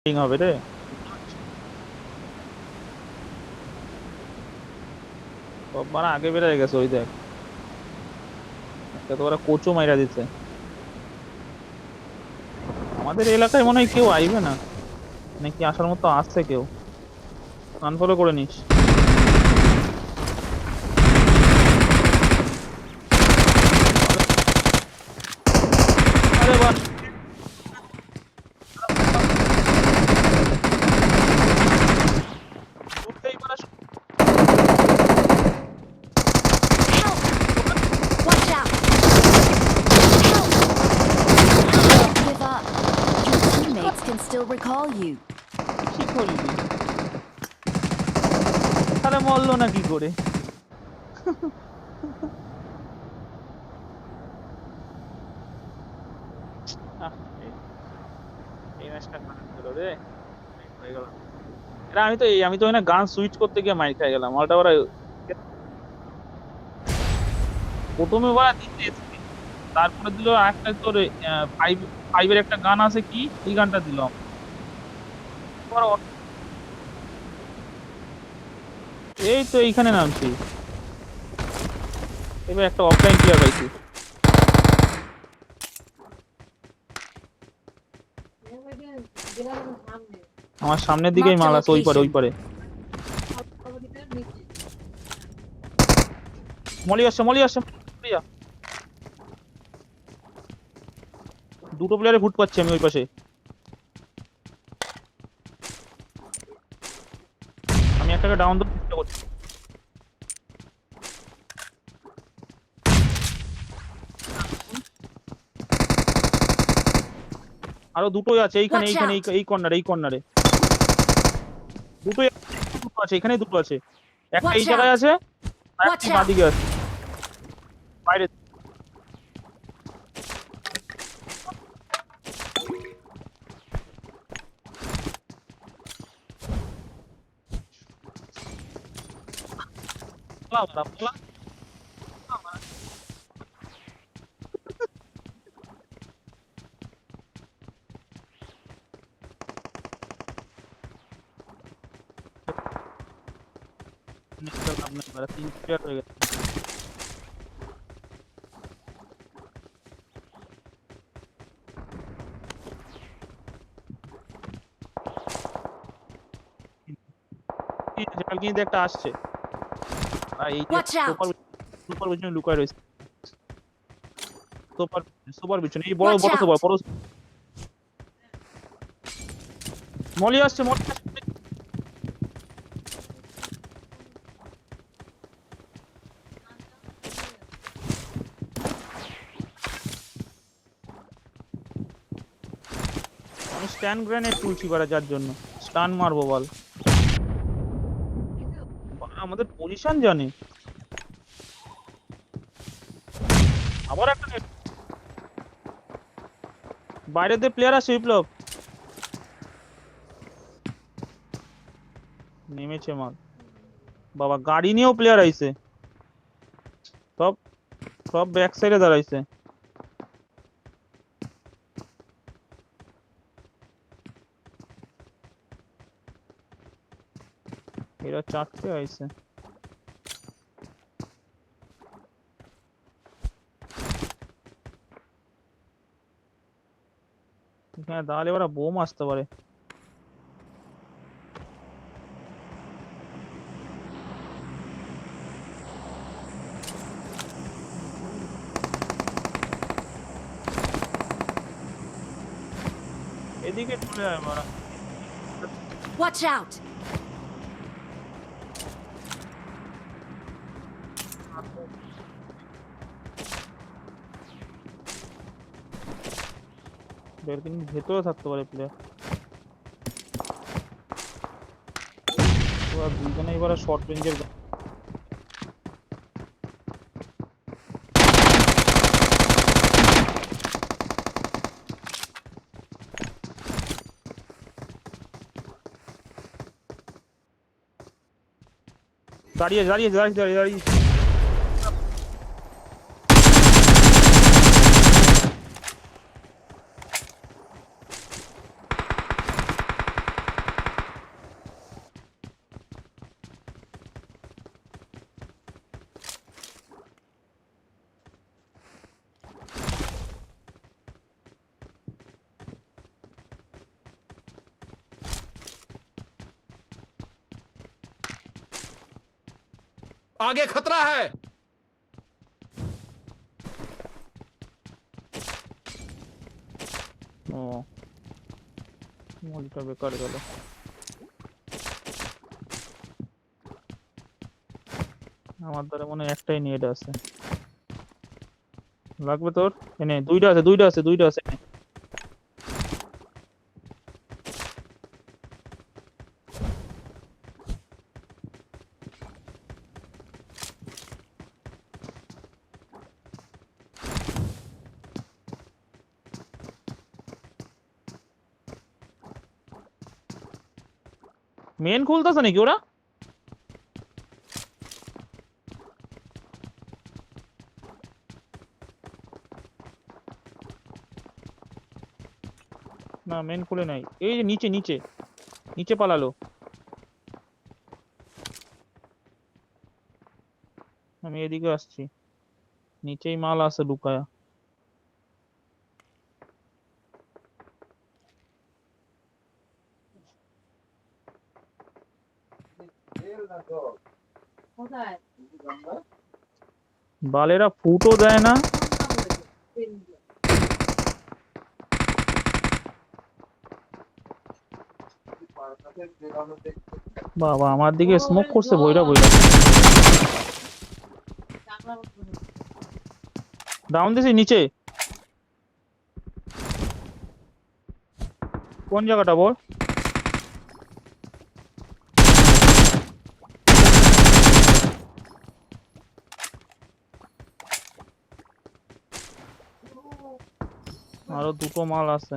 হবে রে। সব মানে আগে বেড়ে গেছে, ওই দেখ একটা তো ওরা কোচও মাইরা দিচ্ছে। আমাদের এলাকায় মনে হয় কেউ আইবে না, নাকি আসার মতো আসছে কেউ। আনফলো করে নিস। আরে বাহ, ঢুকতেই পারে। Help! Watch out! Help! Don't give up. Your teammates can still recall you. কি করবি? তাহলে মরলো না কি করে? আহ, এই এই ম্যাচটা খারাপ গেল রে। হয়ে গেল। এরা আমি তো এখানে গান সুইচ করতে গিয়ে মাইর খাই গেলাম। ওরা প্রথমে ওরা দিতে এসেছে, তারপরে দিল একটা তোর ফাইভ ফাইভের একটা গান আছে, কি এই গানটা দিল। এই তো এইখানে নামছি। এবার একটা অফলাইন প্লেয়ার পাইছি। আমার সামনের দিকেই Marked a মাল আছে, ওই পারে ওই location. পারে। মলি আসছে, মলি আসছে। মলি আ। দুটো প্লেয়ারে ফুট পাচ্ছি আমি ওই পাশে। আমি একটাকে ডাউন দেওয়ার চেষ্টা করছি। আরো দুটোই আছে এইখানে, Watch এইখানে out! এই কর্নারে, এই কর্নারে দুটোই আছে। দুটো আছে এখানে, দুটো আছে। একটা এই Watch জায়গায় out! আছে, আর একটা Watch out! বাঁদিকে আছে বাইরে। পালা, পালা, পালা, পালা। নেক্সট লাভ নেই, এবার তিন প্লেয়ার হয়ে গেছে। ঠিক আছে, কালকে কিন্তু একটা আসছে। আর এই যে Watch সোপার, out! সুপার পিছনে লুকায় রয়েছে। সুপার, সুপার পিছনে এই বড় Watch বড় সুপার out! বড়। মলি আসছে, মলি আসছে। আমি স্ট্যান্ড গ্রেনেড তুলছি করা, যার জন্য স্টান মারবো বল। আমাদের পজিশন জানে। আবার একটা বাইরে দিয়ে প্লেয়ার আছে, বিপ্লব নেমেছে মাল। বাবা গাড়ি নিয়েও প্লেয়ার আইছে। সব সব ব্যাক সাইডে দাঁড়াইছে। এরা চারটে আইছে। এখানে দাঁড়ালে ওরা বোম আসতে পারে। এদিকে চলে আয় মারা। Watch out! কিন্তু ভেতরে থাকতে পারে প্লেয়ার। ওরা দুইজনেই এবার শর্ট রেঞ্জের। দাঁড়িয়ে দাঁড়িয়ে দাঁড়িয়ে দাঁড়িয়ে দাঁড়িয়ে। आगे खतरा है। ও মলটা বেকার গেল। আমার দ্বারা মনে হয় একটাই নেট আছে, লাগবে তোর? এনে দুইটা আছে, দুইটা আছে, দুইটা আছে এনে। মেন খুলতেছে নাকি ওরা? না মেন খুলে নাই, এই যে নিচে নিচে নিচে পালালো। আমি এদিকে আসছি, নিচেই মাল আছে লুকায়া। বালেরা ফুটও দেয় না। বাবা আমার দিকে স্মোক করছে বইরা বইরা। ডাউন দিছি নিচে। কোন জায়গাটা বল? আরো দুটো মাল আছে।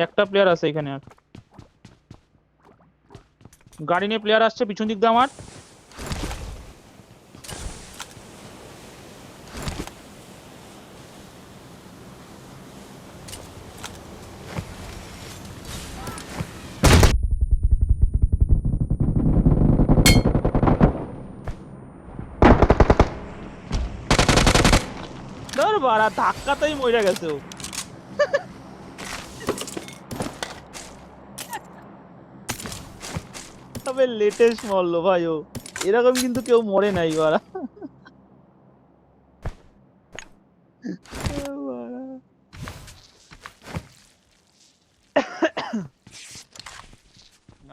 একটা প্লেয়ার আছে এখানে, আর গাড়ি নিয়ে প্লেয়ার আসছে পিছন দিক দিয়ে আমার। ধর বাড়া ধাক্কাতেই মরে গেছে ও। তবে লেটেস্ট মরলো ভাই ও, এরকম কিন্তু কেউ মরে নাই বাড়া।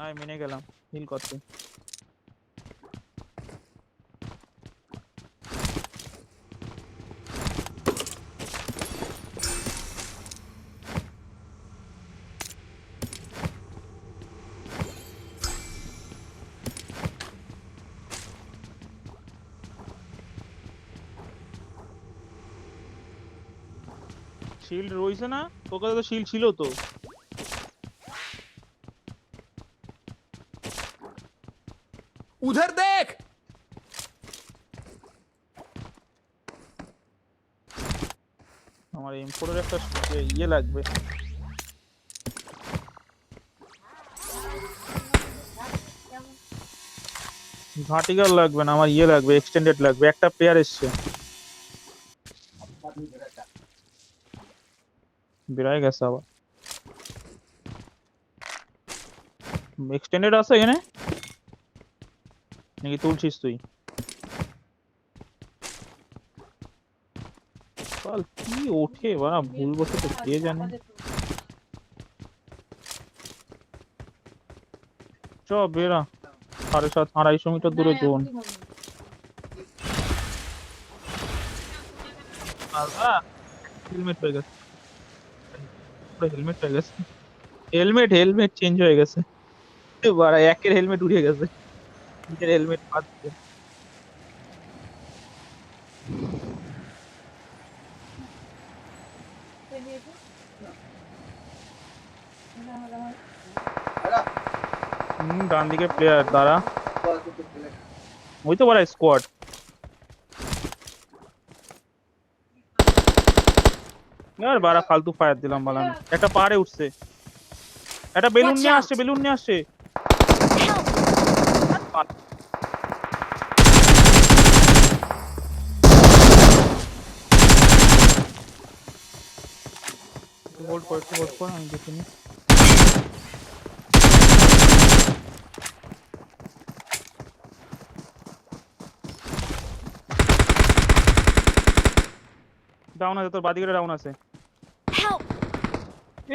আমি মেনে গেলাম হিল করতে। শিল্ড রইছে না তোর কাছে? তো শিল্ড ছিল তো। उधर देख। আমার M4 এর একটা ইয়ে লাগবে। ভার্টিক্যাল লাগবে না, আমার ইয়ে লাগবে, এক্সটেন্ডেড লাগবে। একটা প্লেয়ার এসছে, বেড়াই গেছে আবার। এক্সটেন্ডেড আছে এখানে নাকি তুলছিস তুই? কাল কি ওঠে বাড়া, ভুল বসে তো কে জানে। চ বেড়া, 750 মিটার দূরে জোন। হেলমেট হয়ে গেছে, হেলমেট হয়ে গেছে, হেলমেট হেলমেট চেঞ্জ হয়ে গেছে। বাড়া একের হেলমেট উড়ে গেছে, নিজের হেলমেট বাদ দিয়ে। ডান দিকে প্লেয়ার দাঁড়া, ওই তো বড় স্কোয়াড। আর বাড়া ফালতু ফায়ার দিলাম বালান। একটা পাহাড়ে উঠছে, একটা বেলুন নিয়ে আসছে, বেলুন নিয়ে আসছে। Help! হোল্ড কর আমি দেখে নিই। ডাউন আছে, তোর বাদিকে ডাউন আছে। Help!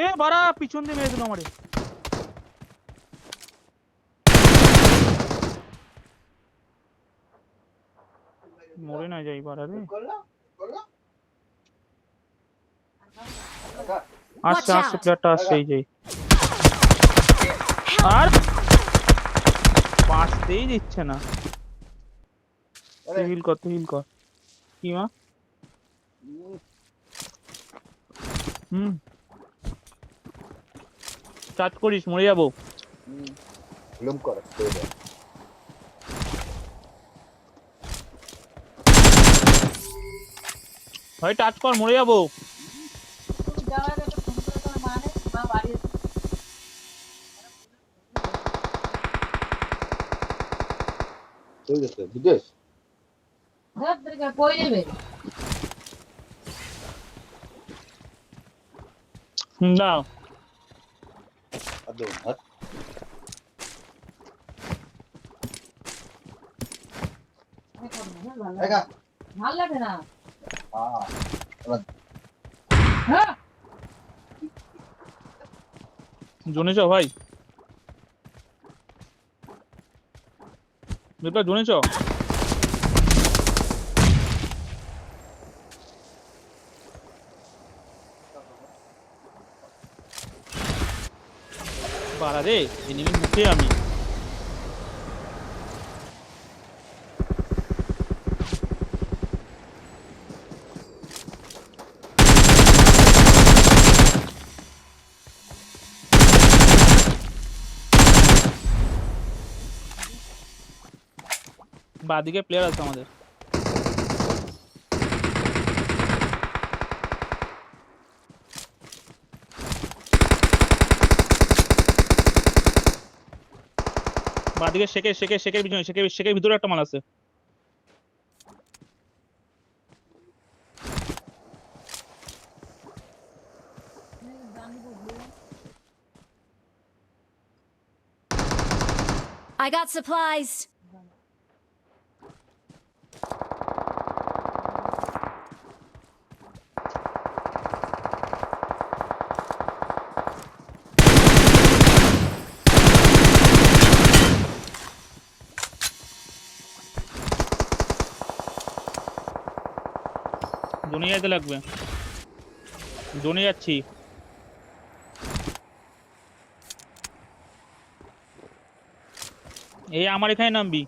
এ বাড়া পিছন দিয়ে মেরে দিল আমারে। মরে না যাই বাড়া রে। আসছে Watch আসছে, out! প্লেয়ারটা আসছে, এই যে। আর বাঁচতেই দিচ্ছে না। তুই হিল কর কি মা? চার্জ করিস, মরে যাবো। লুম কর ভাই টাচ কর, মরে যাবো। হয়ে গেছে বিদেশ না আদৌ হাত একা ভাল লাগে না হ্যাঁ জোনে চ ভাই, বেটা জোনে চ। বাড়া রে, এনিমি মুখে আমি। বাদিকে প্লেয়ার আছে আমাদের। বাদিকে শেখের পিছনে, শেখের ভিতরে একটা মাল আছে। I got supplies. জোনে যেতে লাগবে, জোনে যাচ্ছি। এই আমার এখানে নামবি।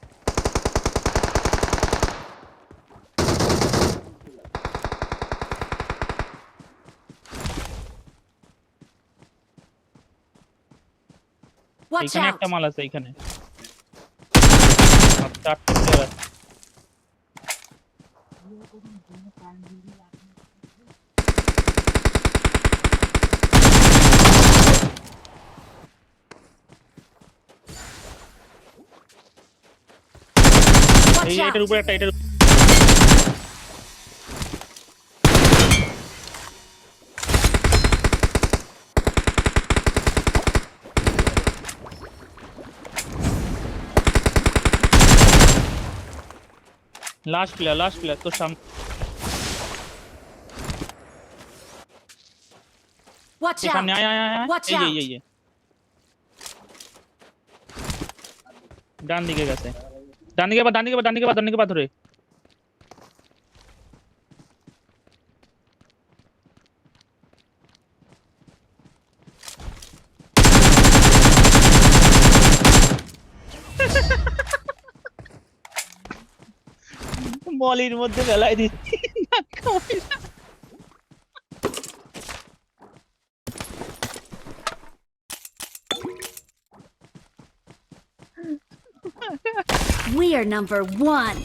Watch এখানে out! একটা মাল আছে, এখানে চারটে প্লেয়ার আছে। Watch out! এটার উপরে একটা, এটার লাস্ট প্লেয়ার তোর সামনে। Watch সামনে out! আয়। Watch এই out! যে ডান দিকে গেছে। ডান দিকে বা ধরে। মলির মধ্যে ফেলাই দিচ্ছি। We are number 1.